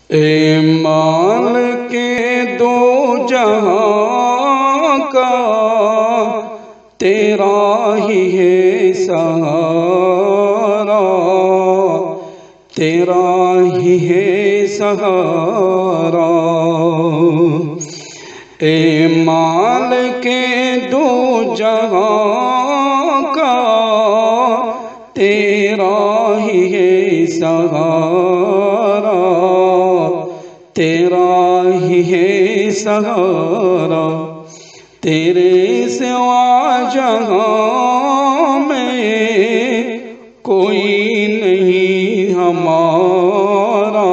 اے مالک دو جہاں کا تیرا ہی ہے سہارا، تیرا ہی ہے سہارا۔ اے مالک دو جہاں کا تیرا ہی ہے سہارا، تیرا ہی ہے سہارا۔ تیرے سوا جہاں میں کوئی نہیں ہمارا،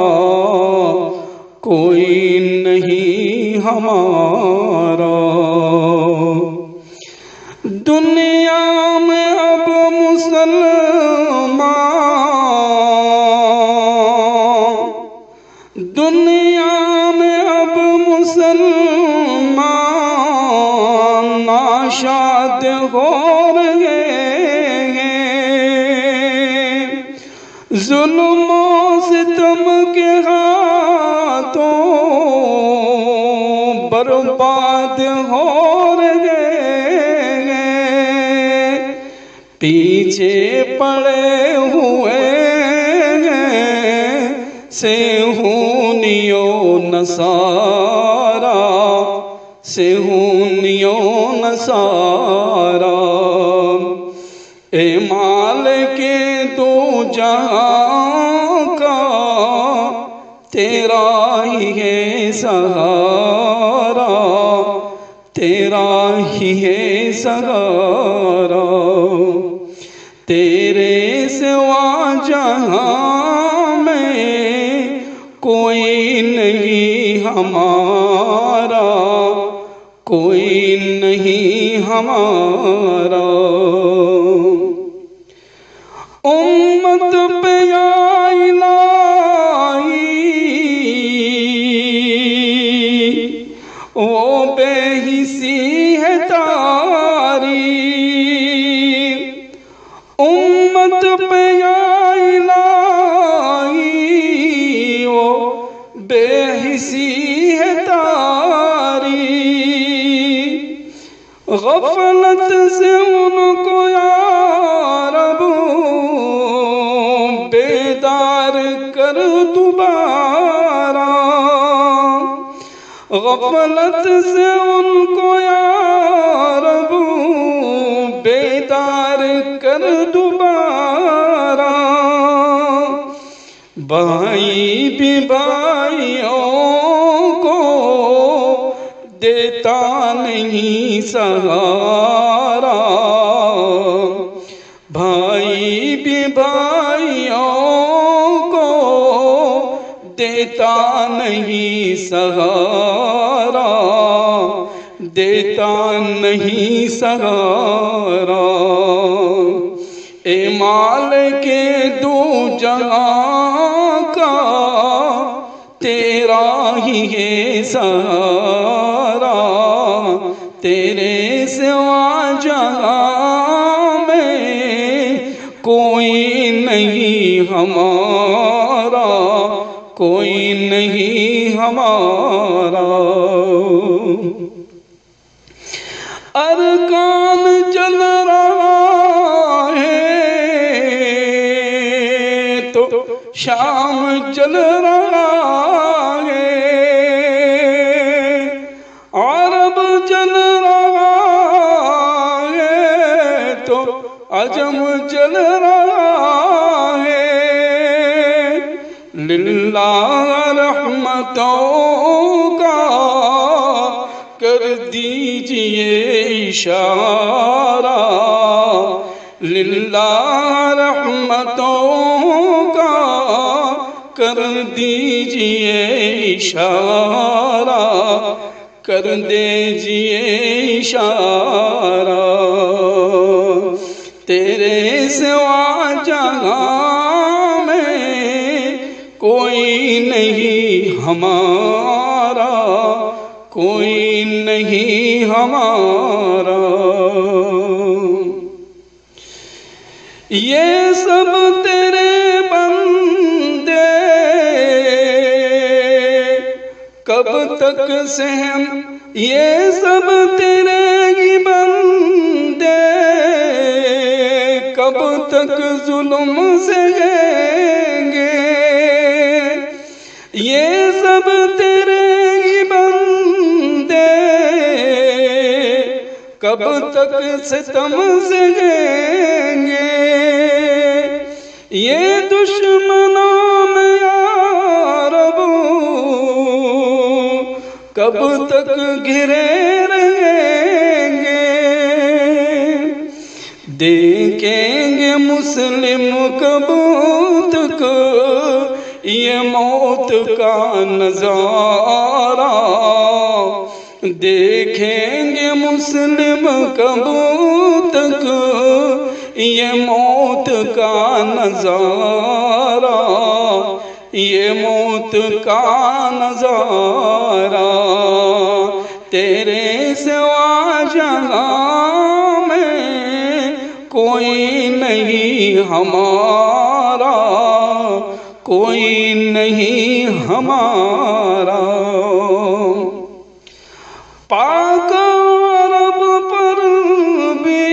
کوئی نہیں ہمارا۔ دنیا میں اب دنیا میں اب مسلمان ناشاد ہو رہے ہیں، ظلم و ستم کے ہاتھوں برباد ہو رہے ہیں، پیچھے پڑے ہوئے صہیونیوں نصارا، صہیونیوں نصارا۔ اے مالک دو جہاں کا تیرا ہی ہے سہارا، تیرا ہی ہے سہارا۔ تیرے سوا جہاں میں کوئی نہیں ہمارا، کوئی نہیں ہمارا۔ امت پہ یا الہی وہ بے حسی ہے تاری، امت پہ یا الہی وہ بے حسی ہے تاری۔ غفلت سے ان کو یا رب بیدار کر دوبارہ، غفلت سے ان کو یا رب بیدار کر دوبارہ۔ بھائی بھی بھائیوں کو دیتا نہیں سہارا، بھائی بھی بھائیوں کو دیتا نہیں سہارا، دیتا نہیں سہارا۔ اے مالک دو جہاں کا تیرا ہی ہے سہارا، تیرے سوا جہاں میں کوئی نہیں ہمارا، کوئی نہیں ہمارا۔ ارکان جل رہا ہے تو شام جل رہا ہے، عرب جل رہا ہے تو عجم جل رہا ہے۔ للہ رحمتوں کا کر دیجئے اشارہ، للہ رحمتوں کا کر دیجئے اشارہ، کر دیجئے اشارہ۔ تیرے سوا جہاں میں کوئی نہیں ہمارا، کوئی نہیں ہمارا۔ یہ سب تیرے بندے تک سہم یہ سب تیرے ہی بندے، کب تک ظلم سہیں گے؟ یہ سب تیرے ہی بندے، کب تک ستم سہیں گے؟ یہ دشمنوں میں یا رب کب تک گھرے رہیں گے؟ دیکھیں گے مسلم کب تک یہ موت کا نظارہ؟ دیکھیں گے مسلم کب تک یہ موت کا نظارہ، یہ موت کا نظارہ؟ تیرے سوا جہاں میں کوئی نہیں ہمارا، کوئی نہیں ہمارا۔ پاک عرب پر بھی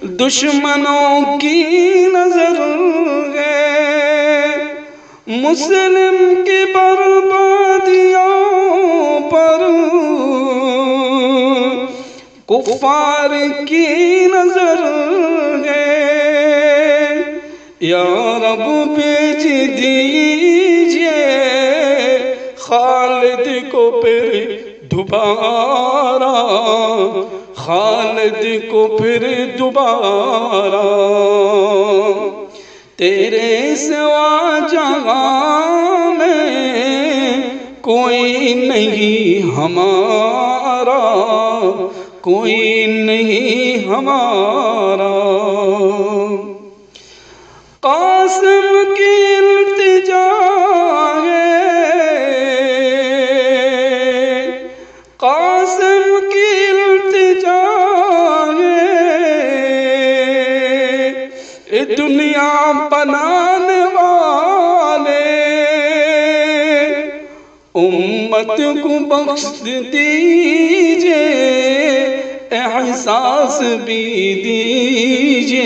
دشمنوں کی نظر ہے، مسلم کی بربادیوں پر کفار کی نظر ہے۔ یا رب بھیج دیجئے خالد کو پھر دوبارہ، خالد کو پھر دوبارہ۔ تیرے سوا جہاں میں کوئی نہیں ہمارا، کوئی نہیں ہمارا۔ قاسم کی التجا ہے، قاسم کی التجا ہے، دنیا بنانے والے امت کو بخش دیجئے، احساس بھی دیجئے،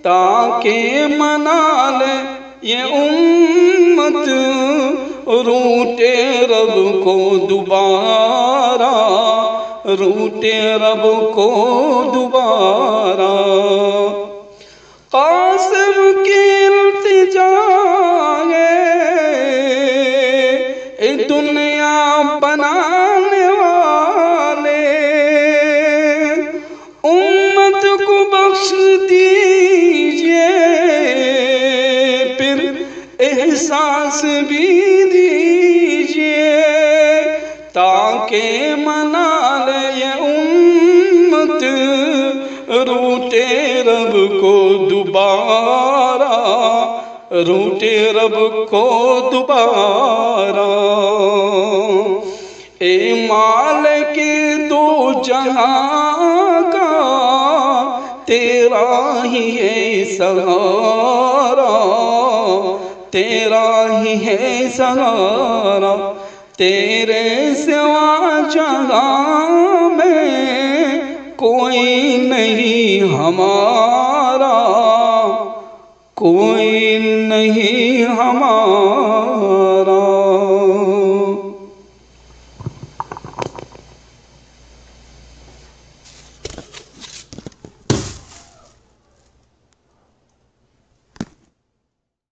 تاکہ منا لے یہ امت روٹے رب کو دوبارہ، روٹے رب کو دوبارہ۔ قاسم کی التجا ہے، دنیا بنانے والے امت کو بخش دیجئے، پھر احساس بھی دیجئے، تاکہ منا لے یہ امت روٹے رب کو دوبارہ، روٹے رب کو دوبارہ۔ اے مالک دو جہاں کا تیرا ہی ہے سہارا، تیرا ہی ہے سہارا۔ تیرے سوا جہاں میں کوئی نہیں ہمارا، کوئی نہیں ہمارا۔